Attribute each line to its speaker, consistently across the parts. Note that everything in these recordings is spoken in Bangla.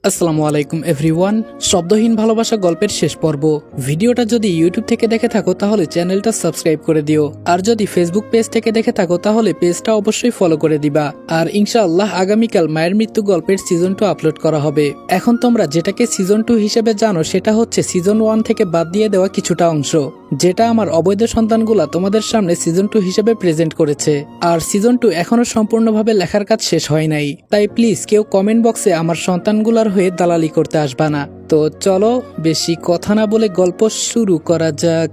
Speaker 1: আসসালামু আলাইকুম এভরিওয়ান। শব্দহীন ভালোবাসা গল্পের শেষ পর্ব। ভিডিওটা যদি ইউটিউব থেকে দেখে থাকো তাহলে চ্যানেলটা সাবস্ক্রাইব করে দিও, আর যদি ফেসবুক পেজ থেকে দেখে থাকো তাহলে পেজটা অবশ্যই ফলো করে দিবা। আর ইনশাআল্লাহ আগামীকাল মায়ের মৃত্যু গল্পের সিজন 2 আপলোড করা হবে। এখন তোমরা যেটাকে সিজন 2 হিসেবে জানো সেটা হচ্ছে সিজন 1 থেকে বাদ দিয়ে দেওয়া কিছুটা অংশ, যেটা আমার অবৈধ সন্তানগুলা তোমাদের সামনে সিজন 2 হিসেবে প্রেজেন্ট করেছে। আর সিজন 2 এখনো সম্পূর্ণভাবে লেখার কাজ শেষ হয় নাই, তাই প্লিজ কেউ কমেন্ট বক্সে আমার সন্তানগুলার হয়ে দালালি করতে আসবা না। তো চলো বেশি কথা না বলে গল্প শুরু করা যাক।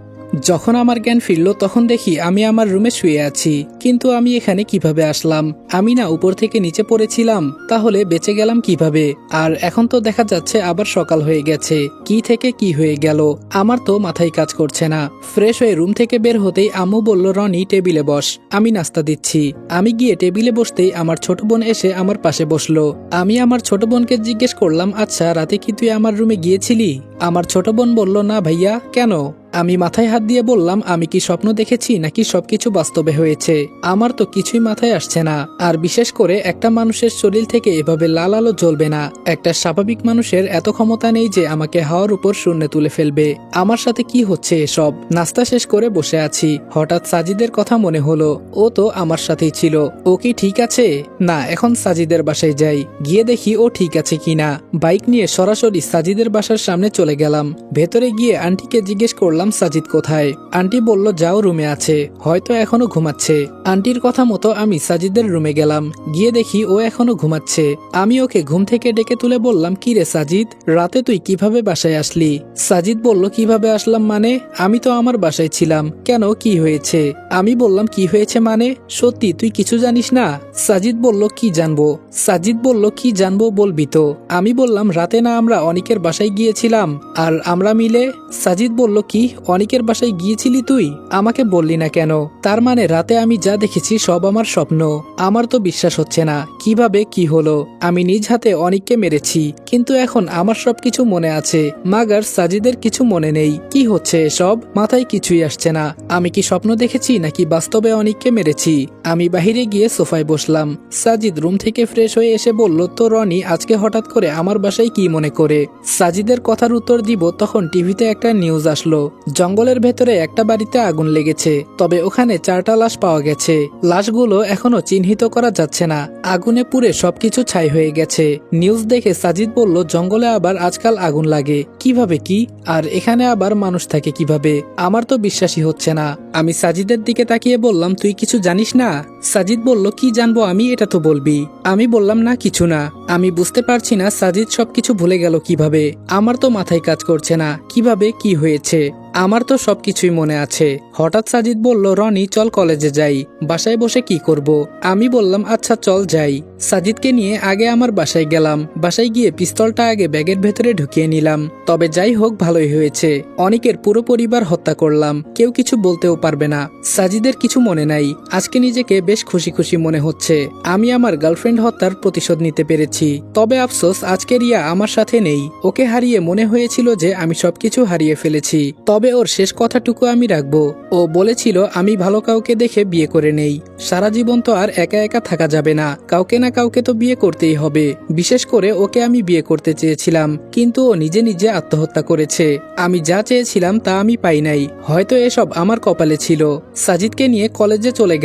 Speaker 1: যখন আমার জ্ঞান ফিরল তখন দেখি আমি আমার রুমে শুয়ে আছি, কিন্তু আমি এখানে কিভাবে আসলাম? আমি না উপর থেকে নিচে পড়েছিলাম, তাহলে বেঁচে গেলাম কিভাবে? আর এখন তো দেখা যাচ্ছে আবার সকাল হয়ে গেছে, কি থেকে কি হয়ে গেল আমার তো মাথায় কাজ করছে না। ফ্রেশ হয়ে রুম থেকে বের হতেই আম্মু বলল, রনি টেবিলে বস, আমি নাস্তা দিচ্ছি। আমি গিয়ে টেবিলে বসতেই আমার ছোট বোন এসে আমার পাশে বসলো। আমি আমার ছোট বোনকে জিজ্ঞেস করলাম, আচ্ছা রাতে কি তুই আমার রুমে গিয়েছিলি? আমার ছোট বোন বলল, না ভাইয়া। কেন? আমি মাথায় হাত দিয়ে বললাম, আমি কি স্বপ্ন দেখেছি নাকি সবকিছু বাস্তবে হয়েছে? আমার তো কিছুই মাথায় আসছে না। আর বিশেষ করে একটা মানুষের শরীর থেকে এভাবে লাল আলো জ্বলবে না। একটা স্বাভাবিক মানুষের এত ক্ষমতা নেই যে আমাকে হাওয়ার উপর শূন্যে তুলে ফেলবে। আমার সাথে কি হচ্ছে এসব? নাস্তা শেষ করে বসে আছি, হঠাৎ সাজিদের কথা মনে হলো। ও তো আমার সাথেই ছিল। ও কি ঠিক আছে? না, এখন সাজিদের বাসায় যাই, গিয়ে দেখি ও ঠিক আছে কিনা। বাইক নিয়ে সরাসরি সাজিদের বাসার সামনে চলে গেলাম। ভেতরে গিয়ে আন্টিকে জিজ্ঞেস করলাম, সাজিদ কোথায়? আন্টি বলল, যাও, রুমে আছে, হয়তো এখনো ঘুমাচ্ছে। আন্টির কথা মতো আমি সাজিদের রুমে গেলাম, গিয়ে দেখি ও এখনো ঘুমাচ্ছে। আমি ওকে ঘুম থেকে ডেকে তুলে বললাম, কি রে সাজিদ, রাতে তুই কিভাবে বাসায় আসলি? সাজিদ বলল, কিভাবে আসলাম মানে? আমি তো আমার বাসায় ছিলাম। কেন, কি হয়েছে? আমি বললাম, কি হয়েছে মানে? সত্যি তুই কিছু জানিস না? সাজিদ বলল, কি জানবো? সাজিদ বলল, কি জানবো বলবি তো? আমি বললাম, রাতে না আমরা অনিকের বাসায় গিয়েছিলাম, আর আমরা মিলে। সাজিদ বলল, কি অনিকের বাসায় গিয়েছিলি তুই? আমাকে বললি না কেন? তার মানে রাতে আমি যা দেখেছি সব আমার স্বপ্ন? আমার তো বিশ্বাস হচ্ছে না। কিভাবে কি হলো? আমি নিজ হাতে অনিককে মেরেছি, কিন্তু এখন আমার সবকিছু মনে আছে, মাগার সাজিদের কিছু মনে নেই। কি হচ্ছে এসব? মাথায় কিছুই আসছে না। আমি কি স্বপ্ন দেখেছি নাকি বাস্তবে অনিককে মেরেছি? আমি বাহিরে গিয়ে সোফায় বসলাম। সাজিদ রুম থেকে ফ্রেশ হয়ে এসে বলল, তো রনি আজকে হঠাৎ করে আমার বাসায় কি মনে করে? সাজিদের কথার উত্তর দিব তখন টিভিতে একটা নিউজ আসলো, জঙ্গলের ভেতরে একটা বাড়িতে আগুন লেগেছে, তবে ওখানে 4টা লাশ পাওয়া গেছে। লাশগুলো এখনো চিহ্নিত করা যাচ্ছে না, আগুনে পুড়ে সবকিছু ছাই হয়ে গেছে। নিউজ দেখে সাজিদ বলল, জঙ্গলে আবার আজকাল আগুন লাগে কিভাবে? কি আর এখানে আবার মানুষ থাকে কিভাবে? আমার তো বিশ্বাসই হচ্ছে না। আমি সাজিদের দিকে তাকিয়ে বললাম, তুই কিছু জানিস না? সাজিদ বলল, কি জানবো আমি, এটা তো বলবি। আমি বললাম, না কিছু না। আমি বুঝতে পারছি না সাজিদ সবকিছু ভুলে গেল কিভাবে। আমার তো মাথায় কাজ করছে না, কিভাবে কি হয়েছে? আমার তো সবকিছুই মনে আছে। হঠাৎ সাজিদ বলল, রনি চল কলেজে যাই, বাসায় বসে কি করব? আমি বললাম, আচ্ছা চল যাই। সাজিদকে নিয়ে আগে আমার বাসায় গেলাম। বাসায় গিয়ে পিস্তলটা আগে ব্যাগের ভেতরে ঢুকিয়ে নিলাম। তবে যাই হোক, ভালোই হয়েছে। অনিকের পুরো পরিবার হত্যা করলাম, কেউ কিছু বলতেও পারবে না। সাজিদের কিছু মনে নাই। আজকে নিজেকে বেশ খুশি খুশি মনে হচ্ছে। আমি আমার গার্লফ্রেন্ড হত্যার প্রতিশোধ নিতে পেরেছি। তবে আফসোস, আজকে রিয়া আমার সাথে নেই। ওকে হারিয়ে মনে হয়েছিল যে আমি সবকিছু হারিয়ে ফেলেছি। তবে ওর শেষ কথাটুকু আমি রাখবো। ও বলেছিল, আমি ভালো কাউকে দেখে বিয়ে করে নেই। সারা জীবন তো আর একা একা থাকা যাবে না, কাউকে না কাউকে তো বিয়ে করতেই হবে। বিশেষ করে ওকে আমি বিয়ে করতে চেয়েছিলাম, কিন্তু ও নিজে নিজে আত্মহত্যা করেছে। আমি যা চেয়েছিলাম তা আমি পাই নাই। হয়তো এসব আমার কপালে ছিল। সাজিদকে নিয়ে কলেজে চলে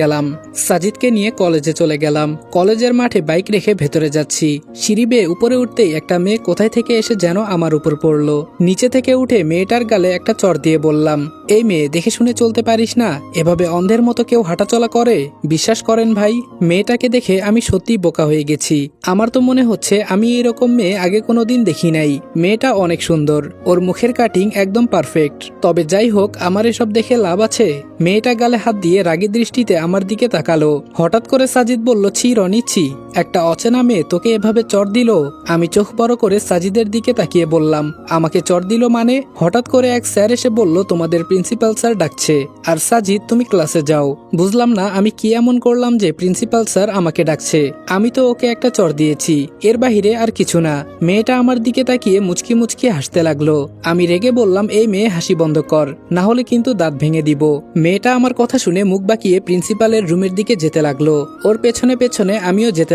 Speaker 1: গেলাম। কলেজের মাঠে বাইক রেখে ভেতরে যাচ্ছি। সিঁড়ি বেয়ে উপরে উঠতেই একটা মেয়ে কোথায় থেকে এসে যেন আমার উপর পড়লো। নিচে থেকে উঠে মেয়েটার গালে একটা চড় দিয়ে বললাম, এই মেয়ে, দেখে শুনে চলতে পারিস না? এভাবে অন্ধের মতো কেউ হাঁটাচলা করে? বিশ্বাস করেন ভাই, মেয়েটাকে দেখে আমি সত্যি বোকা হয়ে গেছি। আমার তো মনে হচ্ছে আমি এরকম মেয়ে আগে কোনোদিন দেখি নাই। মেয়েটা অনেক সুন্দর, ওর মুখের কাটিং একদম পারফেক্ট। তবে যাই হোক, আমার এসব দেখে লাভ আছে? মেয়েটা গালে হাত দিয়ে রাগী দৃষ্টিতে আমার দিকে তাকালো। হঠাৎ করে সাজিদ বলল, ছি রনি ছি, একটা অচেনা মেয়ে তোকে এভাবে চড় দিল? আমি চোখ বড় করে সাজিদের দিকে তাকিয়ে বললাম, আমাকে চড় দিল মানে? হঠাৎ করে এক স্যার এসে বলল তোমাদের প্রিন্সিপাল স্যার ডাকছে, আর সাজিদ তুমি ক্লাসে যাও। বুঝলাম না আমি কি এমন করলাম যে প্রিন্সিপাল স্যার আমাকে ডাকছে। আমি তো ওকে একটা চড় দিয়েছি, এর বাহিরে আর কিছু না। মেয়েটা আমার দিকে তাকিয়ে মুচকি মুচকি হাসতে লাগলো। আমি রেগে বললাম, এই মেয়ে হাসি বন্ধ কর, না হলে কিন্তু দাঁত ভেঙে দিব। মেয়েটা আমার কথা শুনে মুখ বাঁকিয়ে প্রিন্সিপালের রুমের দিকে যেতে লাগলো। ওর পেছনে পেছনে আমিও যেতে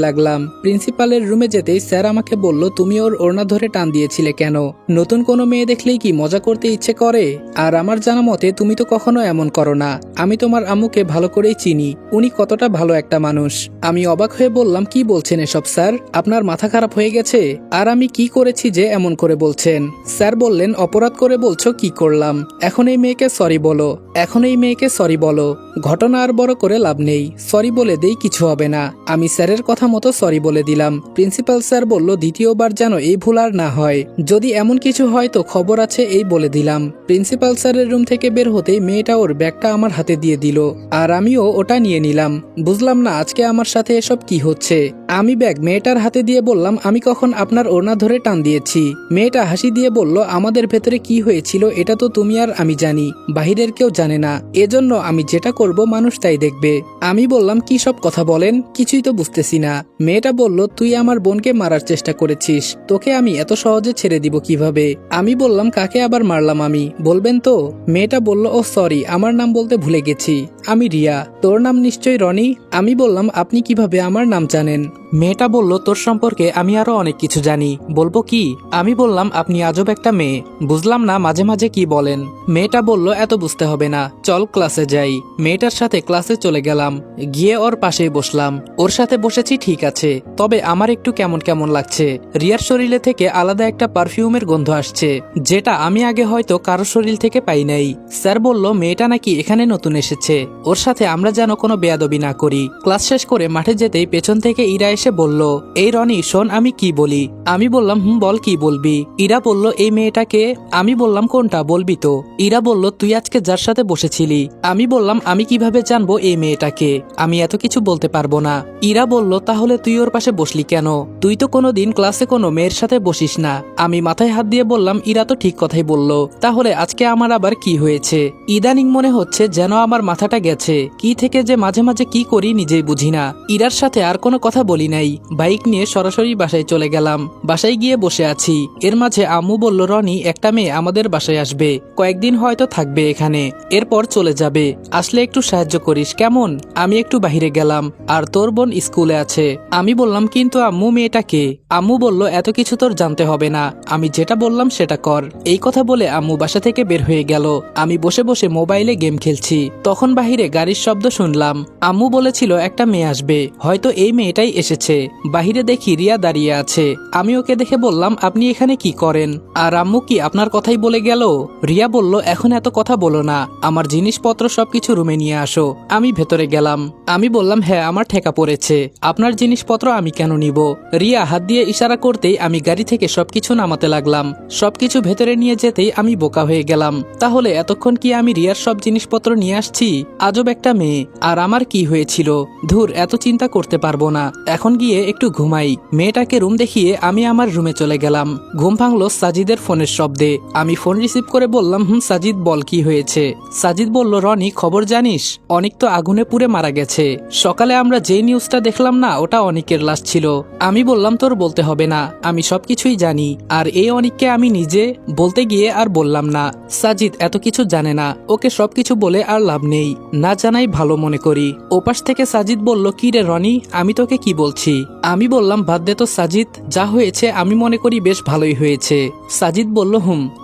Speaker 1: লাগলাম। প্রিন্সিপালের রুমে যেতেই স্যার আমাকে বলল, তুমি ওর ওড়না ধরে টান দিয়েছিলে কেন? নতুন কোনো মেয়ে দেখলেই কি মজা করতে ইচ্ছে করে? আর আমার জানা মতে তুমি তো কখনো এমন করো না। আমি তোমার আম্মুকে ভালো করেই চিনি, উনি কতটা ভালো একটা মানুষ। আমি অবাক হয়ে বললাম, কি বলছেন এসব স্যার? আপনার মাথা খারাপ হয়ে গেছে? আর আমি কি করেছি যে এমন করে বলছেন? স্যার বললেন, অপরাধ করে বলছো কি করলাম? এখন এই মেয়েকে সরি বলো। ঘটনা আর বড় করে লাভ নেই, সরি বলে দেই, কিছু হবে না। আমি স্যারের কথা মতো সরি বলে দিলাম। প্রিন্সিপাল স্যার বলল, দ্বিতীয়বার যেন এই ভুল আর না হয়, যদি এমন কিছু হয় তো খবর আছে, এই বলে দিলাম। প্রিন্সিপাল স্যারের রুম থেকে বের হতেই মেয়েটা ওর ব্যাগটা আমার হাতে দিয়ে দিল, আর আমিও ওটা নিয়ে নিলাম। বুঝলাম না আজকে আমার সাথে এসব কি হচ্ছে। আমি ব্যাগ মেয়েটার হাতে দিয়ে বললাম, আমি কখন আপনার ওড়না ধরে টান দিয়েছি? মেয়েটা হাসি দিয়ে বলল, আমাদের ভেতরে কি হয়েছিল এটা তো তুমি আর আমি জানি, বাহিরের কেউ জানে না। এজন্য আমি যেটা করব মানুষ তাই দেখবে। আমি বললাম, কি সব কথা বলেন, কিছুই তো বুঝতেছি না। মেয়েটা বলল, তুই আমার বোনকে মারার চেষ্টা করেছিস, তোকে আমি এত সহজে ছেড়ে দিব কিভাবে? আমি বললাম, কাকে আবার মারলাম আমি, বলবেন তো? মেয়েটা বলল, ও সরি, আমার নাম বলতে ভুলে গেছি, আমি রিয়া। তোর নাম নিশ্চয়ই রনি। আমি বললাম, আপনি কিভাবে আমার নাম জানেন? মেয়েটা বলল, তোর সম্পর্কে আমি আরো অনেক কিছু জানি, বলবো কি? আমি বললাম, আপনি আজব একটা মেয়ে, বুঝলাম না মাঝে মাঝে কি বলেন। মেয়েটা বলল, এত বুঝতে হবে না, চল ক্লাসে যাই। মেয়েটার সাথে ক্লাসে চলে গেলাম, গিয়ে ওর পাশেই বসলাম। ওর সাথে বসেছি ঠিক আছে, তবে আমার একটু কেমন কেমন লাগছে। রিয়ার শরীরে থেকে আলাদা একটা পারফিউমের গন্ধ আসছে, যেটা আমি আগে হয়তো কারো শরীর থেকে পাই নাই। স্যার বলল, মেয়েটা নাকি এখানে নতুন এসেছে, ওর সাথে আমরা যেন কোনো বেয়াদবি না করি। ক্লাস শেষ করে মাঠে যেতেই পেছন থেকে ইরা এসে বলল, এই রনি শোন আমি কি বলি। আমি বললাম, বল কি বলবি? ইরা বলল, এই মেয়েটাকে। আমি বললাম, কোনটা, বলবি তো? ইরা বলল, তুই আজকে যার সাথে বসেছিলি। আমি বললাম, আমি কিভাবে জানবো এই মেয়েটাকে? আমি এত কিছু বলতে পারবো না। ইরা বলল, তাহলে তুই ওর পাশে বসলি কেন? তুই তো কোনোদিন ক্লাসে কোনো মেয়ের সাথে বসিস না। আমি মাথায় হাত দিয়ে বললাম, ইরা তো ঠিক কথাই বলল, তাহলে আজকে আমার আবার কি হয়েছে? ইদানিং মনে হচ্ছে যেন আমার মাথাটা গেছে, কি থেকে যে মাঝে মাঝে কি করি নিজেই বুঝি না। ইরার সাথে আর কোনো কথা বলি নাই, বাইক নিয়ে সরাসরি বাসায় চলে গেলাম। বাসায় গিয়ে বসে আছি, এর মাঝে আম্মু বলল, রনি একটা মেয়ে আমাদের বাসায় আসবে, কয়েকদিন হয়তো থাকবে এখানে, এরপর চলে যাবে, আসলে একটু সাহায্য করিস কেমন? আমি একটু বাহিরে গেলাম, আর তোর বোন স্কুলে আছে। আমি বললাম, কিন্তু আম্মু মেয়েটাকে? আম্মু বলল, এত কিছু তোর জানতে হবে না, আমি যেটা বললাম সেটা কর। এই কথা বলে আম্মু বাসা থেকে বের হয়ে গেল। আমি বসে বসে মোবাইলে গেম খেলছি, তখন বাহিরে গাড়ির শব্দ শুনলাম। আম্মু বলেছিল একটা মেয়ে আসবে, হয়তো এই মেয়েটাই এসেছে। বাহিরে দেখি রিয়া দাঁড়িয়ে আছে। আমি ওকে দেখে বললাম, আপনি এখানে কি করেন? আর আম্মু কি আপনার কথাই বলে গেল? রিয়া বলল, এখন এত কথা বলো না, আমার জিনিসপত্র সবকিছু রুমে নিয়ে আসো। আমি ভেতরে গেলাম। আমি বললাম, হ্যাঁ আমার ঠেকা পড়েছে, আপনার জিনিসপত্র আমি কেন নিব? রিয়া হাত দিয়ে ইশারা করতেই আমি গাড়ি থেকে সবকিছু নামাতে লাগলাম। সবকিছু ভেতরে নিয়ে যেতেই আমি বোকা হয়ে গেলাম। তাহলে এতক্ষণ কি আমি রিয়ার সব জিনিসপত্র নিয়ে আসছি? আজব একটা মেয়ে, আর আমার কি হয়েছিল? ধুর, এত চিন্তা করতে পারবো না, এখন গিয়ে একটু ঘুমাই। মেয়েটাকে রুম দেখিয়ে আমি আমার রুমে চলে গেলাম। ঘুম ভাঙলো সাজিদের ফোনের শব্দে। আমি ফোন রিসিভ করে বললাম, সাজিদ বল কি হয়েছে? সাজিদ বলল, রনি খবর জানিস, অনেক তো আগুনে পুড়ে মারা গেছে। সকালে আমরা যে নিউজটা দেখলাম না, ওটা অনিকের লাশ ছিল। আমি বললাম, তোর বলতে হবে না, আমি সবকিছুই জানি, আর এই অনিককে আমি নিজে। বলতে গিয়ে আর বললাম না। সাজিদ এত কিছু জানে না, ওকে সবকিছু বলে আর লাভ নেই, না জানাই ভালো মনে করি। ওপাশ থেকে সাজিদ বলল, কি রে রনি, আমি তোকে কি বলছি? আমি বললাম, বাদ দে তো সাজিদ, যা হয়েছে আমি মনে করি বেশ ভালোই হয়েছে। সাজিদ বলল,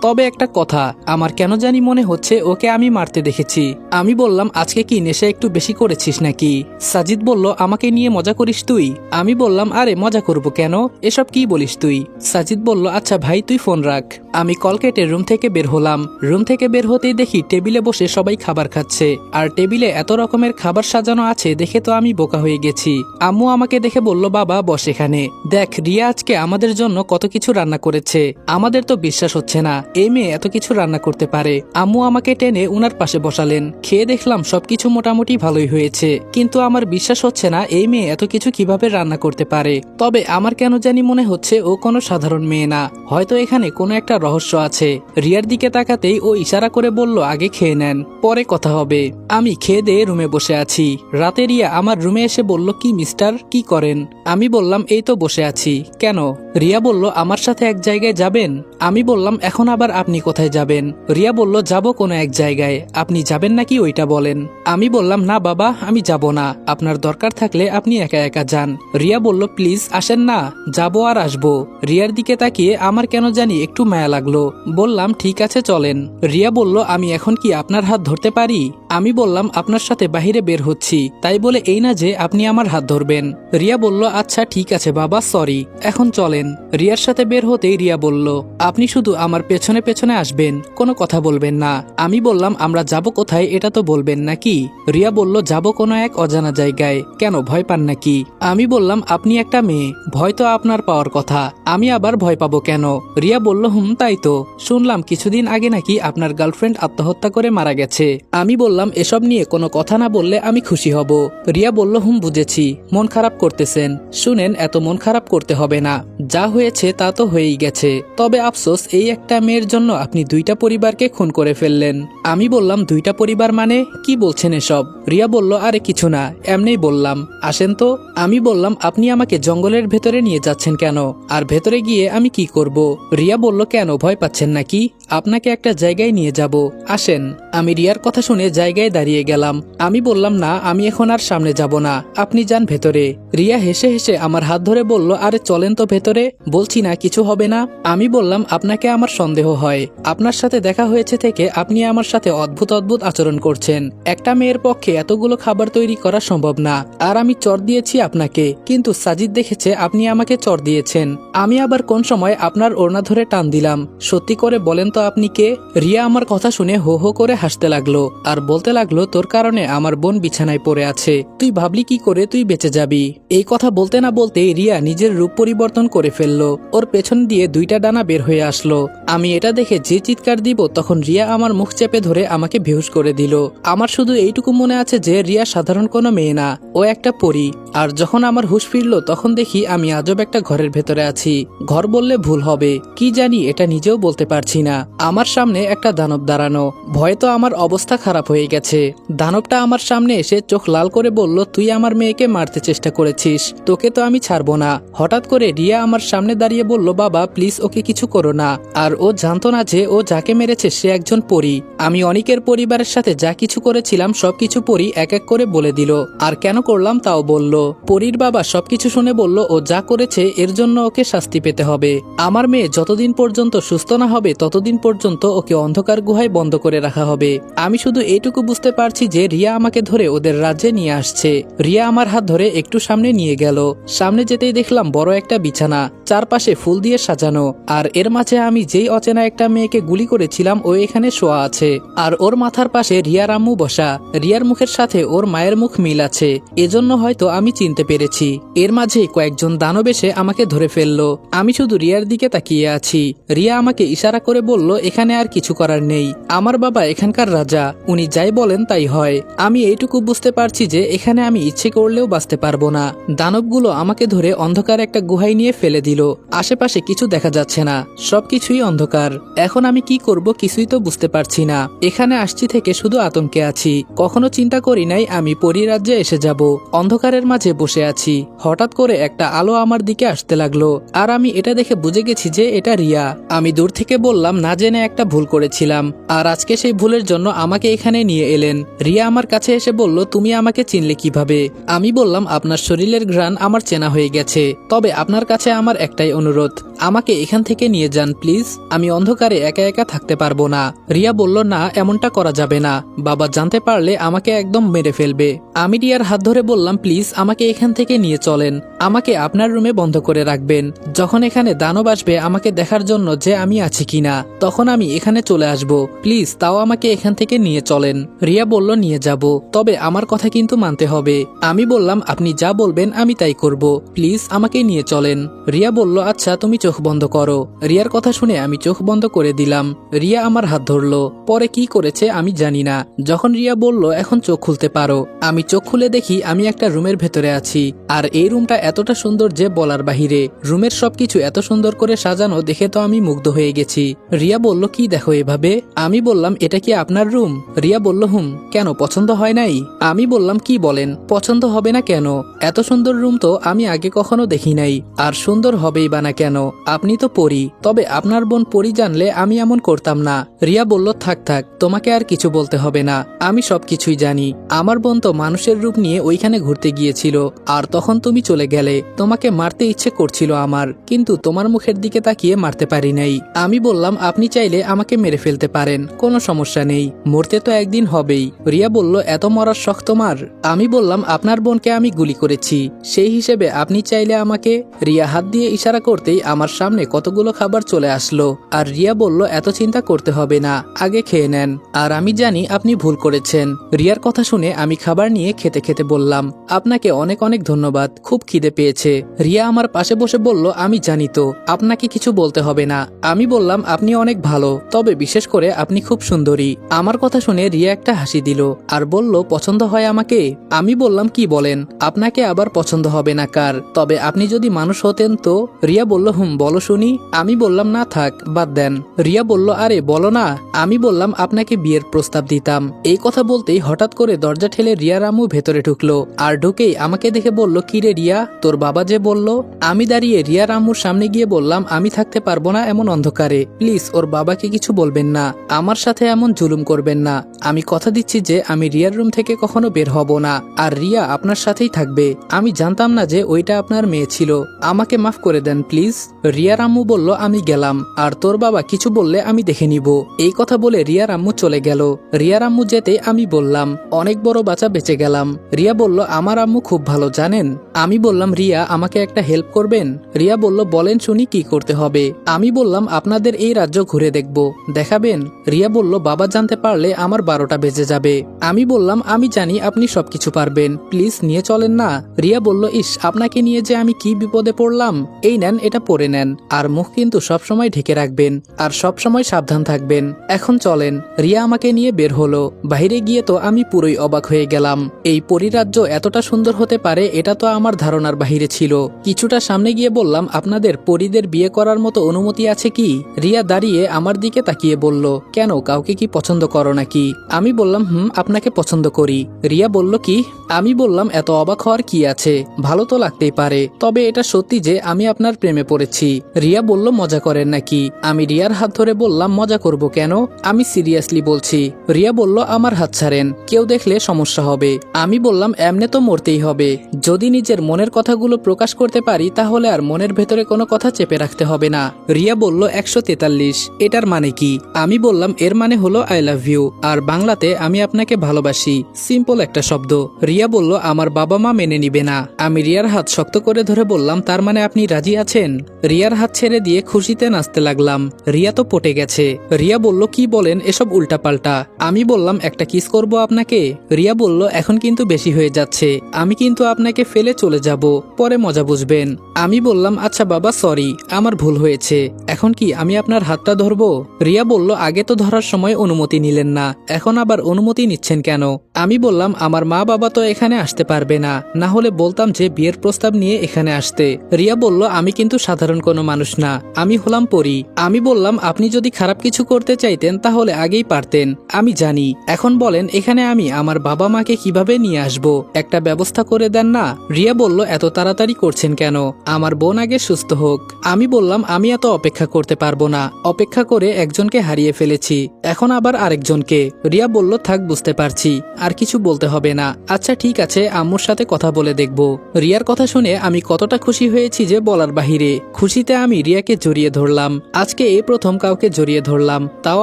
Speaker 1: তবে একটা কথা, আমার কেন জানি মনে হচ্ছে ওকে আমি মারতে দেখেছি। আমি বললাম, আজকে কি নেশা একটু বেশি করেছিস নাকি? সাজিদ বলল, আমাকে নিয়ে মজা করিস তুই? আমি বললাম, আরে মজা করব কেন, এসব কি বলিস তুই? সাজিদ বলল, আচ্ছা ভাই তুই ফোন রাখ। আমি কল কেটে রুম থেকে বের হলাম। রুম থেকে বের হতেই দেখি টেবিলে বসে সবাই খাবার খাচ্ছে, আর টেবিলে এত রকমের খাবার সাজানো আছে দেখে তো আমি বোকা হয়ে গেছি। আম্মু আমাকে দেখে বলল, বাবা বস এখানে, দেখ রিয়া আজকে আমাদের জন্য কত কিছু রান্না করেছে, আমাদের তো বিশ্বাস হচ্ছে না এই মেয়ে এত কিছু রান্না করতে পারে। আম্মু আমাকে টেনে উনার পাশে বসালেন, খেয়ে দেখলাম সবকিছু মোটামুটি ভালোই হয়েছে, কিন্তু আমার বিশ্বাস হচ্ছে না এই মেয়ে এত কিছু কিভাবে রান্না করতে পারে। তবে আমার কেন জানি মনে হচ্ছে ও কোনো সাধারণ মেয়ে না, হয়তো এখানে কোনো একটা রহস্য আছে। রিয়ার দিকে তাকাতেই ও ইশারা করে বলল, আগে খেয়ে নেন, পরে কথা হবে। আমি খেয়ে দিয়ে রুমে বসে আছি। রাতে রিয়া আমার রুমে এসে বলল, কি মিস্টার কি করেন? আমি বললাম, এই তো বসে আছি। কেন? রিয়া বলল, আমার সাথে এক জায়গায় যাবেন? আমি বললাম, এখন আবার আপনি কোথায় যাবেন? রিয়া বলল, যাব কোনো এক জায়গায়, আপনি যাবেন নাকি ওইটা বলেন। আমি বললাম, না বাবা আমি যাব না, আপনার দরকার থাকলে আপনি একা একা যান। রিয়া বলল, প্লিজ আসেন না, যাবো আর আসবো। রিয়ার দিকে তাকিয়ে আমার কেন জানি একটু মায়া লাগলো। বললাম, ঠিক আছে চলেন। রিয়া বলল, আমি এখন কি আপনার হাত ধরতে পারি? আমি বললাম, আপনার সাথে বাহিরে বের হচ্ছি, তাই বলে এই না যে আপনি আমার হাত ধরবেন। রিয়া বলল, আচ্ছা ঠিক আছে বাবা, সরি, এখন চলেন। রিয়ার সাথে বের হতেই রিয়া বলল, আপনি শুধু আমার পেছনে পেছনে আসবেন, কোনো কথা বলবেন না। আমি বললাম, আমরা যাব কোথায় এটা তো বলবেন নাকি? রিয়া বলল, যাব কোনো এক অজানা জায়গায়। কেন, ভয় পান নাকি? আমি বললাম, আপনি একটা মেয়ে, ভয় তো আপনার পাওয়ার কথা, আমি আবার ভয় পাবো কেন? রিয়া বলল, তাই তো, শুনলাম কিছুদিন আগে নাকি আপনার গার্লফ্রেন্ড আত্মহত্যা করে মারা গেছে। আমি বললাম, এসব নিয়ে কোনো কথা না বললে আমি খুশি হব। রিয়া বলল, বুঝেছি, মন খারাপ করতেছেন। শুনেন, এত মন খারাপ করতে হবে না, যা হয়েছে তা তো হয়েই গেছে। তবে আফসোস, এই একটা মেয়ের জন্য আপনি দুইটা পরিবারকে খুন করে ফেললেন। আমি বললাম, দুইটা পরিবার মানে কি বলছেন এসব? রিয়া বলল, আরে কিছু না, এমনিই বললাম, আসেন তো। আমি বললাম, আপনি আমাকে জঙ্গলের ভেতরে নিয়ে যাচ্ছেন কেন, আর ভেতরে গিয়ে আমি কি করব? রিয়া বলল, কেন ভয় পাচ্ছেন নাকি? আপনাকে একটা জায়গায় নিয়ে যাব, আসেন। আমি রিয়ার কথা শুনে জায়গায় দাঁড়িয়ে গেলাম। আমি বললাম, না আমি এখন আর সামনে যাব না, আপনি যান ভেতরে। রিয়া হেসে হেসে আমার হাত ধরে বলল, আরে চলেন তো ভেতরে, বলছি না কিছু হবে না। আমি বললাম, আপনাকে আমার সন্দেহ হয়, আপনার সাথে দেখা হয়েছে থেকে আপনি আমার সাথে অদ্ভুত অদ্ভুত আচরণ করছেন। একটা মেয়ের পক্ষে এতগুলো খাবার তৈরি করা সম্ভব না, আর আমি চর দিয়েছি আপনাকে, কিন্তু সাজিদ দেখেছে আপনি আমাকে চর দিয়েছেন। আমি আবার কোন সময় আপনার ওড়না ধরে টান দিলাম? সত্যি করে বলেন তো আপনি কে? রিয়া আমার কথা শুনে হো হো করে হাসতে লাগলো, আর বলতে লাগলো, তোর কারণে আমার বোন বিছানায় পড়ে আছে, তুই ভাবলি কি করে তুই বেঁচে যাবি? এই কথা বলতে না বলতে রিয়া নিজের রূপ পরিবর্তন করে ফেললো, ওর পেছন দিয়ে দুইটা ডানা বের হয়ে আসলো। আমি এটা দেখে যে চিৎকার দিব, তখন রিয়া আমার মুখ চেপে ধরে আমাকে বেহুশ করে দিল। আমার শুধু এইটুকু মনে আছে যে রিয়া সাধারণ কোনো মেয়ে না, ও একটা পরী। আর যখন আমার হুঁশ ফিরলো, তখন দেখি আমি আজব একটা ঘরের ভেতরে আছি। ঘর বললে ভুল হবে, কি জানি এটা নিজেও বলতে পারছি না। আমার সামনে একটা দানব দাঁড়ানো, ভয়ে তো আমার অবস্থা খারাপ হয়ে গেছে। দানবটা আমার সামনে এসে চোখ লাল করে বলল, তুই আমার মেয়েকে মারতে চেষ্টা করেছিস, তোকে তো আমি ছাড়বো না। হঠাৎ করে রিয়া আমার সামনে দাঁড়িয়ে বলল, বাবা প্লিজ ওকে কিছু করো না। আর ও জানতো না যে ও যাকে মেরেছে সে একজন পরী। আমি অনিকের পরিবারের সাথে যা কিছু করেছিলাম সবকিছু পরী এক এক করে বলে দিল, আর কেন করলাম তাও বলল। পরীর বাবা সবকিছু শুনে বলল, ও যা করেছে এর জন্য ওকে শাস্তি পেতে হবে। আমার মেয়ে যতদিন পর্যন্ত সুস্থ না হবে ততদিন পর্যন্ত ওকে অন্ধকার গুহায় বন্ধ করে রাখা হবে। আমি শুধু এইটুকু বুঝতে পারছি যে রিয়া আমাকে ধরে ওদের রাজ্যে নিয়ে আসছে। রিয়া আমার হাত ধরে একটু সামনে নিয়ে গেল। সামনে যেতেই দেখলাম বড় একটা বিছানা, চারপাশে ফুল দিয়ে সাজানো, আর এর মাঝে আমি যেই অচেনা একটা মেয়েকে গুলি করেছিলাম ও এখানে শোয়া আছে, আর ওর মাথার পাশে রিয়ার আম্মু বসা। রিয়ার মুখের সাথে ওর মায়ের মুখ মিল আছে, এজন্য হয়তো আমি চিনতে পেরেছি। এর মাঝে কয়েকজন দানব এসে আমাকে ধরে ফেললো। আমি শুধু রিয়ার দিকে তাকিয়ে আছি। রিয়া আমাকে ইশারা করে বলল, এখানে আর কিছু করার নেই, আমার বাবা এখানকার রাজা, উনি যাই বলেন তাই হয়। আমি এইটুকু বুঝতে পারছি যে এখানে আমি ইচ্ছে করলেও বাঁচতে পারবো না। দানবগুলো আমাকে ধরে অন্ধকার একটা গুহায় নিয়ে ফেলে দিল। আশেপাশে কিছু দেখা যাচ্ছে না, সবকিছুই অন্ধকার। এখন আমি কি করব কিছুই তো বুঝতে পারছি না। এখানে আসছি থেকে শুধু আতঙ্কে আছি, কখনো চিন্তা করি নাই আমি পরিরাজ্যে এসে যাব। অন্ধকারের মাঝে বসে আছি, হঠাৎ করে একটা আলো আমার দিকে আসতে লাগলো, আর আমি এটা দেখে বুঝে গেছি যে এটা রিয়া। আমি দূর থেকে বললাম, না জেনে একটা ভুল করেছিলাম, আর আজকে সেই ভুলের জন্য আমাকে এখানে নিয়ে এলেন। রিয়া আমার কাছে এসে বলল, তুমি আমাকে চিনলে কিভাবে? আমি বললাম, আপনার শরীরের ঘ্রাণ আমার চেনা হয়ে গেছে, তবে আপনার কাছে আমার একটাই অনুরোধ, আমাকে এখান থেকে নিয়ে যান প্লিজ, আমি অন্ধকারে একা একা থাকতে পারবো না। রিয়া বলল, না এমনটা করা যাবে না, বাবা জানতে পারলে আমাকে একদম মেরে ফেলবে। আমি রিয়ার হাত ধরে বললাম, প্লিজ আমাকে এখান থেকে নিয়ে চলেন, আমাকে আপনার রুমে বন্ধ করে রাখবেন। যখন এখানে দানব আসবে আমাকে দেখার জন্য যে আমি আছি কিনা, তখন আমি এখানে চলে আসব, প্লিজ তাও আমাকে এখান থেকে নিয়ে চলেন। রিয়া বলল, নিয়ে যাব, তবে আমার কথা কিন্তু মানতে হবে। আমি বললাম, আপনি যা বলবেন আমি তাই করব, প্লিজ আমাকে নিয়ে চলেন। রিয়া বলল, আচ্ছা তুমি চোখ বন্ধ করো। রিয়ার কথা শুনে আমি চোখ বন্ধ করে দিলাম। রিয়া আমার হাত ধরলো, পরে কি করেছে আমি জানি না। যখন রিয়া বলল এখন চোখ খুলতে পারো, আমি চোখ খুলে দেখি আমি একটা রুমের ভেতরে আছি। আর এই রুমটা এতটা সুন্দর যে বলার বাহিরে। রুমের সবকিছু এত সুন্দর করে সাজানো দেখে তো আমি মুগ্ধ হয়ে গেছি। রিয়া বলল, কি দেখো এভাবে? আমি বললাম, এটা কি আপনার রুম? রিয়া বলল, হুম। কেন, পছন্দ হয় নাই? আমি বললাম, কি বলেন, পছন্দ হবে না কেন? এত সুন্দর রুম তো আমি আগে কখনো দেখি নাই, আর সুন্দর হবেই বা না কেন, আপনি তো পরী। তবে আপনার বোন পরী জানলে আমি এমন করতাম না। রিয়া বলল, থাক থাক, তোমাকে আর কিছু বলতে হবে না, আমি সবকিছুই জানি। আমার বোন তো মানুষের রূপ নিয়ে ওইখানে ঘুরতে গিয়েছিল, আর তখন তুমি চলে গেলে। তোমাকে মারতে ইচ্ছে করছিল আমার, কিন্তু তোমার মুখের দিকে তাকিয়ে মারতে পারি নাই। আমি বললাম, আপনি চাইলে আমাকে মেরে ফেলতে পারেন, কোনো সমস্যা নেই, মরতে তো একদিন হবেই। রিয়া বলল, এত মরার শখ তোমার? আমি বললাম, আপনার বোনকে আমি গুলি করেছি, সেই হিসেবে আপনি চাইলে আমাকে। রিয়া হাত দিয়ে ইশারা করতেই আমার সামনে কতগুলো খাবার চলে আসলো, আর রিয়া বলল, এত চিন্তা করতে হবে না, আগে খেয়ে নেন, আর আমি জানি আপনি ভুল করেছেন। রিয়ার কথা শুনে আমি খাবার নিয়ে খেতে খেতে বললাম, আপনাকে অনেক অনেক ধন্যবাদ, খুব খিদে পেয়েছে। রিয়া আমার পাশে বসে বলল, আমি জানি তো, আপনাকে কিছু বলতে হবে না। আমি বললাম, আপনি অনেক ভালো, তবে বিশেষ করে আপনি খুব সুন্দরী। আমার কথা শুনে রিয়া একটা হাসি দিল আর বলল, পছন্দ হয় আমাকে? আমি বললাম, কি বলেন, আপনাকে আবার পছন্দ হবে না কার? তবে আপনি যদি মানুষ হতেন তো? রিয়া বলল, হুম বলো শুনি। আমি বললাম, না থাক, বাদ দেন। রিয়া বলল, আরে বলো না। আমি বললাম, আপনাকে বিয়ের প্রস্তাব দিতাম। এই কথা বলতেই হঠাৎ করে দরজা ঠেলে রিয়ার আম্মু ভেতরে ঢুকলো, আর ঢুকেই আমাকে দেখে বলল, কি রে রিয়া, তোর বাবা যে বলল। আমি দাঁড়িয়ে রিয়ার আম্মুর সামনে গিয়ে বললাম, আমি থাকতে পারবো না এমন অন্ধকারে, প্লিজ ওর বাবাকে কিছু বলবেন না, আমার সাথে এমন জুলুম করবেন না। আমি কথা দিচ্ছি যে আমি রিয়ার রুম থেকে কখনো বের হব না, আর রিয়া আপনার সাথেই থাকবে। আমি জানতাম না যে ওইটা আপনার মেয়ে ছিল, আমাকে মাফ করে দেন প্লিজ। রিয়ার আম্মু বলল, আমি গেলাম, আর তোর বাবা কিছু বললে আমি দেখে নিব। এই কথা বলে রিয়ার আম্মু চলে গেল। রিয়ার আম্মু যেতে আমি বললাম, অনেক বড় বাঁচা বেঁচে গেলাম। রিয়া বলল, আমার আম্মু খুব ভালো জানেন। আমি বললাম, রিয়া আমাকে একটা হেল্প করবেন? রিয়া বলল, বলেন শুনি, কি করতে হবে? আমি বললাম, আপনাদের এই রাজ্য ঘুরে দেখব, দেখাবেন? রিয়া বলল, বাবা জানতে পারলে আমার 12টা বেজে যাবে। আমি বললাম, আমি জানি আপনি সবকিছু পারবেন, প্লিজ নিয়ে চলেন না। রিয়া বলল, ইস, আপনাকে নিয়ে যে আমি কি বিপদে পড়লাম। এই নেন, এটা পরে নেন, আর মুখ কিন্তু সবসময় ঢেকে রাখবেন, আর সবসময় সাবধান থাকবেন। এখন চলেন। রিয়া আমাকে নিয়ে বের হলো। বাইরে গিয়ে তো আমি পুরোই অবাক হয়ে গেলাম। এই পরিরাজ্য এতটা সুন্দর হতে পারে এটা তো আমার ধারণার বাহিরে ছিল। কিছুটা সামনে গিয়ে বললাম, আপনাদের পরীদের বিয়ে করার মতো অনুমতি আছে কি? রিয়া দাঁড়িয়ে আমার দিকে তাকিয়ে বলল, কেন, কাউকে কি পছন্দ করো নাকি? আমি বললাম, আপনাকে পছন্দ করি। রিয়া বলল, কি? আমি বললাম, এত অবাক হওয়ার কি আছে, ভালো তো লাগতেই পারে, তবে এটা সত্যি যে আমি আপনার প্রেমে পড়েছি। রিয়া বলল, মজা করেন নাকি? আমি রিয়ার হাত ধরে বললাম, মজা করব কেন, আমি সিরিয়াসলি বলছি। রিয়া বলল, আমার হাত ছাড়েন, কেউ দেখলে সমস্যা হবে। আমি বললাম, এমনে তো মরতেই হবে, যদি নিজের মনের কথাগুলো প্রকাশ করতে পারি তাহলে আর মনের ভেতরে কোনো কথা চেপে রাখতে হবে না। রিয়া বলল, 143, এটার মানে কি? আমি বললাম, এর মানে হলো আই লাভ ইউ, আর বাংলাতে আমি আপনাকে ভালোবাসি, সিম্পল একটা শব্দ। রিয়া বলল, আমার বাবা মা মেনে নিবে না। আমি রিয়ার হাত শক্ত করে ধরে বললাম, তার মানে আপনি রাজি আছেন? রিয়ার হাত ছেড়ে দিয়ে খুশিতে নাচতে লাগলাম। রিয়া তো পটে গেছে। রিয়া বলল, কি বলেন এসব উল্টাপাল্টা? আমি বললাম, একটা কিস করব আপনাকে। রিয়া বলল, এখন কিন্তু বেশি হয়ে যাচ্ছে, আমি কিন্তু আপনাকে ফেলে চলে যাব, পরে মজা বুঝবেন। আমি বললাম, আচ্ছা বাবা, সরি, আমার ভুল হয়েছে, এখন কি আমি আপনার হাতটা ধরবো? রিয়া বলল, আগে তো ধরার সময় অনুমতি নিলেন না, এখন আবার অনুমতি নিচ্ছেন কেন? আমি বললাম, আমার মা বাবা তো এখানে আসতে পারবে না, না হলে বলতাম যে বিয়ের প্রস্তাব নিয়ে এখানে আসতে। রিয়া বলল, আমি কিন্তু সাধারণ কোনো মানুষ না, আমি হলাম পরী। আমি বললাম, আপনি যদি খারাপ কিছু করতে চাইতেন তাহলে আগেই পারতেন, আমি জানি। এখন বলেন, এখানে আমি আমার বাবা মাকে কিভাবে নিয়ে আসব, একটা ব্যবস্থা করে দেন না। রিয়া বলল, এত তাড়াতাড়ি করছেন কেন, আমার বোন আগে সুস্থ হোক। আমি বললাম, আমি এত অপেক্ষা করতে পারবো না, অপেক্ষা করে একজনকে হারিয়ে ফেলেছি, এখন আবার আরেকজনকে। রিয়া বলল, থাক, বুঝতে পারছি, আর কিছু বলতে হবে না। আচ্ছা ঠিক আছে, আম্মুর সাথে কথা বলে দেখব। রিয়ার কথা শুনে আমি কতটা খুশি হয়েছি যে বলার বাহিরে। খুশি খুশিতে আমি রিয়াকে জড়িয়ে ধরলাম। আজকে এই প্রথম কাউকে জড়িয়ে ধরলাম, তাও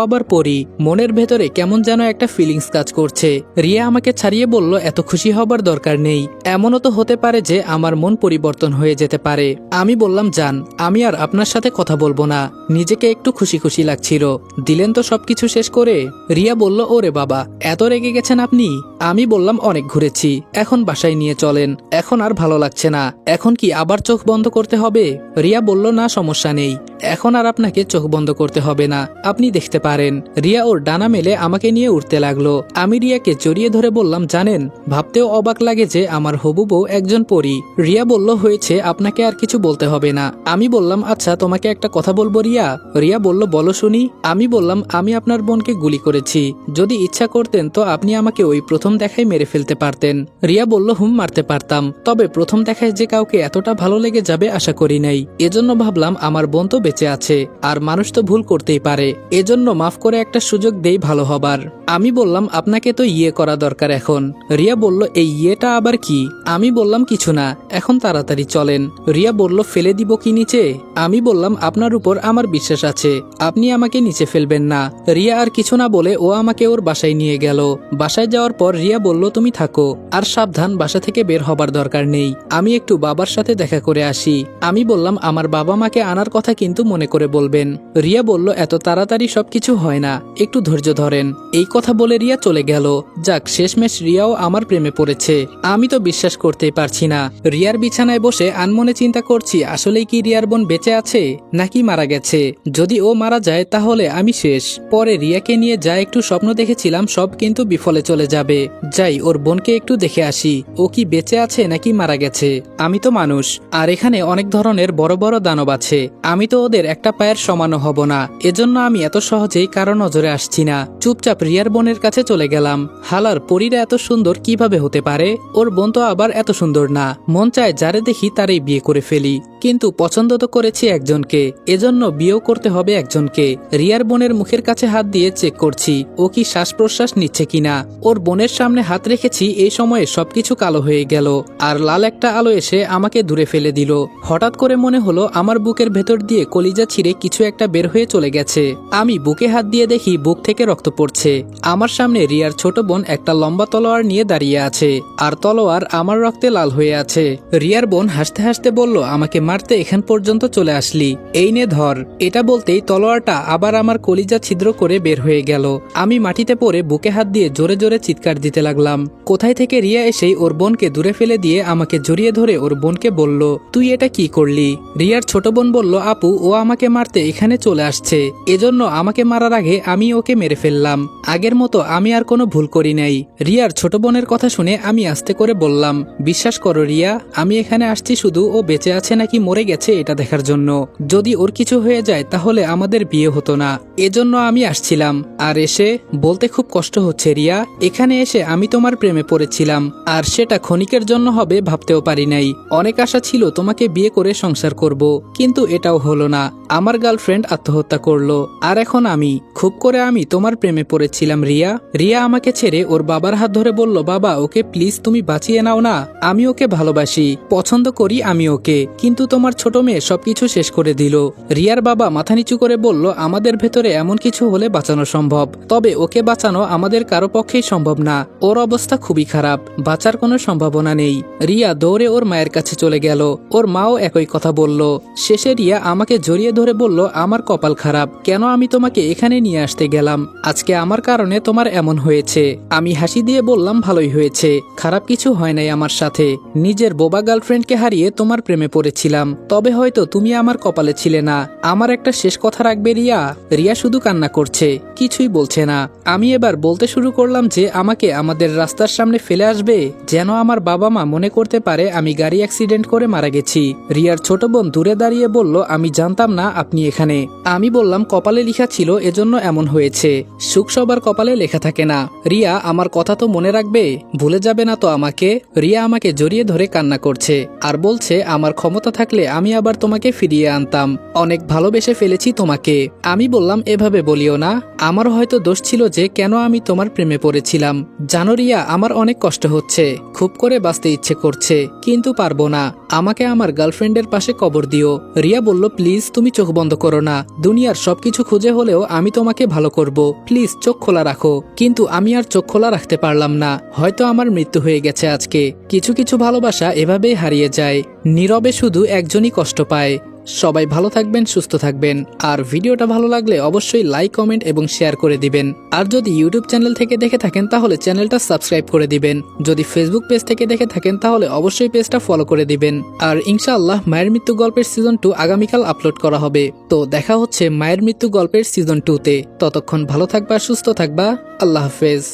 Speaker 1: আবার পরি। মনের ভেতরে কেমন যেন একটা ফিলিংস কাজ করছে। রিয়া আমাকে ছাড়িয়ে বলল, এত খুশি হবার দরকার নেই, এমনও তো হতে পারে যে আমার মন পরিবর্তন হয়ে যেতে পারে। আমি বললাম, যান, আমি আর আপনার সাথে কথা বলবো না, নিজেকে একটু খুশি খুশি লাগছিল। দিলেন তো সবকিছু শেষ করে। রিয়া বলল, ওরে বাবা, এত রেগে গেছেন আপনি? আমি বললাম, অনেক ঘুরেছি, এখন বাসায় নিয়ে চলেন, এখন আর ভালো লাগছে না। এখন কি আবার চোখ বন্ধ করতে হবে? রিয়া বলল, না সমস্যা নেই, এখন আর আপনাকে চোখ বন্ধ করতে হবে না, আপনি দেখতে পারেন। রিয়া ওর ডানা মেলে আমাকে নিয়ে উঠতে লাগলো। আমি রিয়াকে জড়িয়ে ধরে বললাম, জানেন, ভাবতেও অবাক লাগে যে আমার হবু বউ একজন পরী। রিয়া বলল, হয়েছে, আপনাকে আর কিছু বলতে হবে না। আমি বললাম, আচ্ছা তোমাকে একটা কথা বলবো রিয়া। রিয়া বলল, বলো শুনি। আমি বললাম, আমি আপনার বোনকে গুলি করেছি, যদি ইচ্ছা করতেন তো আপনি আমাকে ওই প্রথম দেখায় মেরে ফেলতে পারতেন। রিয়া বলল, মারতে পারতাম, তবে প্রথম দেখায় যে কাউকে এতটা ভালো লেগে যাবে আশা করি নাই। এজন্য ভাবলাম আমার বোন তো বেঁচে আছে, আর মানুষ তো ভুল করতেই পারে, এজন্য মাফ করে একটা সুযোগ দেই ভালো হবার। আমি বললাম, আপনাকে তো ইয়ে করা দরকার এখন। রিয়া বলল, এই ইয়েটা আবার কি? আমি বললাম, কিছু না, এখন তাড়াতাড়ি চলেন। রিয়া বলল, ফেলে দিব কি নিচে? আমি বললাম, আপনার উপর আমার বিশ্বাস আছে, আপনি আমাকে নিচে ফেলবেন না। রিয়া আর কিছু না বলে ও আমাকে ওর বাসায় নিয়ে গেল। বাসায় যাওয়ার পর রিয়া বলল, তুমি থাকো, আর সাবধান, বাসা থেকে বের হবার দরকার নেই, আমি একটু বাবার সাথে দেখা করে আসি। আমি বললাম, আমার বাবা মাকে আনার কথা কিন্তু মনে করে বলবেন। রিয়া বলল, এত তাড়াতাড়ি সবকিছু হয় না, একটু ধৈর্য ধরেন। এই কথা বলে রিয়া চলে গেল। যাক, শেষমেশ রিয়াও আমার প্রেমে পড়েছে। আমি তো বিশ্বাস করতেই পারছি না। রিয়ার বিছানায় বসে আনমনে চিন্তা করছি, আসলেই কি রিয়ার বোন বেঁচে আছে নাকি মারা গেছে? যদি ও মারা যায় তাহলে আমি শেষ। পরে রিয়াকে নিয়ে যা একটু স্বপ্ন দেখেছিলাম সব কিন্তু বিফলে চলে যাবে। যাই, ওর বোনকে একটু দেখে আসি, ও কি বেঁচে আছে নাকি মারা গেছে। আমি তো মানুষ, আর এখানে অনেক ধরনের বড় বড় দানব আছে, আমি তো ওদের একটা পায়ের সমানও হব না, এজন্য আমি এত সহজেই কারো নজরে আসছি না। চুপচাপ রিয়ার বোনের কাছে চলে গেলাম। হালার পরীরা এত সুন্দর কিভাবে হতে পারে? ওর বোন তো আবার এত সুন্দর না, মন চায় যারে দেখি তারই বিয়ে করে ফেলি, কিন্তু পছন্দ তো করেছি একজনকে, এজন্য বিয়েও করতে হবে একজনকে। রিয়ার বোনের মুখের কাছে হাত দিয়ে চেক করছি ও কি শ্বাস প্রশ্বাস নিচ্ছে কিনা। ওর বোনের সামনে হাত রেখেছি, এই সময়ে সবকিছু কালো হয়ে গেল, আর লাল একটা আলো এসে আমাকে দূরে ফেলে দিল। হঠাৎ করে মনে হলো আমার বুকের ভেতর দিয়ে কলিজা ছিঁড়ে কিছু একটা বের হয়ে চলে গেছে। আমি বুকে হাত দিয়ে দেখি বুক থেকে রক্ত পড়ছে। আমার সামনে রিয়ার ছোট বোন একটা লম্বা তলোয়ার নিয়ে দাঁড়িয়ে আছে, আর তলোয়ার আমার রক্তে লাল হয়ে আছে। রিয়ার বোন হাসতে হাসতে বলল, আমাকে মারতে এখান পর্যন্ত চলে আসলি, এই নে ধর। এটা বলতেই তলোয়ারটা আবার আমার কলিজা ছিদ্র করে বের হয়ে গেল। আমি মাটিতে পড়ে বুকে হাত দিয়ে জোরে জোরে চিৎকার দিতে লাগলাম। কোথায় থেকে রিয়া এসেই ওর বোনকে দূরে ফেলে দিয়ে আমাকে জড়িয়ে ধরে ওর বোনকে বলল, তুই এটা কি করলি? রিয়ার ছোট বোন বলল, আপু, ও আমাকে মারতে এখানে চলে আসছে, এজন্য আমাকে মারার আগে আমি ওকে মেরে ফেললাম। আগের মতো আমি আর কোনো ভুল করি নাই। রিয়ার ছোট বোনের কথা শুনে আমি আস্তে করে বললাম, বিশ্বাস করো রিয়া, আমি এখানে আসছি শুধু ও বেঁচে আছে নাকি মরে গেছে এটা দেখার জন্য। যদি ওর কিছু হয়ে যায় তাহলে আমাদের বিয়ে হতো না, এজন্য আমি আসছিলাম। আর এসে বলতে খুব কষ্ট হচ্ছে রিয়া, এখানে এসে আমি তোমার প্রেমে পড়েছিলাম, আর সেটা ক্ষণিকের জন্য হবে ভাবতেও পারি নাই। অনেক আশা ছিল তোমাকে বিয়ে করে সংসার করব, কিন্তু এটাও হলো না। আমার গার্লফ্রেন্ড আত্মহত্যা করলো, আর এখন আমি খুব করে আমি তোমার প্রেমে পড়েছিলাম রিয়া। রিয়া আমাকে ছেড়ে ওর বাবার হাত ধরে বলল, বাবা, ওকে প্লিজ তুমি বাঁচিয়ে নাও না, আমি ওকে ভালোবাসি, পছন্দ করি আমি ওকে, কিন্তু তোমার ছোট মেয়ে সবকিছু শেষ করে দিল। রিয়ার বাবা মাথা নিচু করে বলল, আমাদের ভেতরে এমন কিছু হলে বাঁচানো সম্ভব, তবে ওকে বাঁচানো আমাদের কারো পক্ষেই সম্ভব না, ওর অবস্থা খুবই খারাপ, বাঁচার কোনো সম্ভাবনা নেই। রিয়া দৌড়ে ওর মায়ের কাছে চলে গেল, ওর মাও একই কথা বলল। শেষে রিয়া আমাকে জড়িয়ে ধরে বলল, আমার কপাল খারাপ, কেন আমি তোমাকে এখানে নিয়ে আসতে গেলাম, আজকে আমার কারণে তোমার এমন হয়েছে। আমি হাসি দিয়ে বললাম, ভালোই হয়েছে, খারাপ কিছু হয় নাই আমার সাথে, নিজের বোবা গার্লফ্রেন্ডকে হারিয়ে তোমার প্রেমে পড়েছিলাম, তবে হয়তো তুমি আমার কপালে ছিলে না। আমার একটা শেষ কথা রাখবে রিয়া? রিয়া শুধু কান্না করছে, কিছুই বলছে না। আমি এবার বলতে শুরু করলাম যে আমাকে আমাদের রাস্তার সামনে ফেলে আসবে, যেন আমার বাবা মা মনে করতে পারে আমি গাড়ি অ্যাক্সিডেন্ট করে মারা গেছি। রিয়ার ছোট বোন দূরে দাঁড়িয়ে বলল, আমি জানতাম না আপনি এখানে। আমি বললাম, কপালে লেখা ছিল এজন্য এমন হয়েছে, সুখ সবার কপালে লেখা থাকে না। রিয়া আমার কথা তো মনে রাখবে, ভুলে যাবে না তো আমাকে? রিয়া আমাকে জড়িয়ে ধরে কান্না করছে আর বলছে, আমার ক্ষমতা থাকলে আমি আবার তোমাকে ফিরিয়ে আনতাম, অনেক ভালোবেসে ফেলেছি তোমাকে। আমি বললাম, এভাবে বলিও না, আমার হয়তো দোষ ছিল যে কেন আমি তোমার প্রেমে পড়েছিলাম। জানো রিয়া, আমার অনেক কষ্ট হচ্ছে, খুব করে বাঁচতে ইচ্ছে করছে, কিন্তু পারবো না। আমাকে আমার গার্লফ্রেন্ডের পাশে কবর দিও। রিয়া বলল, প্লিজ তুমি চোখ বন্ধ করো না, দুনিয়ার সবকিছু খুঁজে হলেও আমি তোমাকে ভালো করব, প্লিজ চোখ খোলা রাখো। কিন্তু আমি আর চোখ খোলা রাখতে পারলাম না। হয়তো আমার মৃত্যু হয়ে গেছে আজকে। কিছু কিছু ভালোবাসা এভাবেই হারিয়ে যায়, নীরবে শুধু একজনই কষ্ট পায়। সবাই ভালো থাকবেন, সুস্থ থাকবেন। আর ভিডিওটা ভালো লাগলে অবশ্যই লাইক, কমেন্ট এবং শেয়ার করে দিবেন। আর যদি ইউটিউব চ্যানেল থেকে দেখে থাকেন তাহলে চ্যানেলটা সাবস্ক্রাইব করে দিবেন। যদি ফেসবুক পেজ থেকে দেখে থাকেন তাহলে অবশ্যই পেজটা ফলো করে দিবেন। আর ইনশাআল্লাহ মায়ের মৃত্যু গল্পের সিজন 2 আগামীকাল আপলোড করা হবে। তো দেখা হচ্ছে মায়ের মৃত্যু গল্পের সিজন 2-তে। ততক্ষণ ভালো থাকবা, সুস্থ থাকবা। আল্লাহ হাফেজ।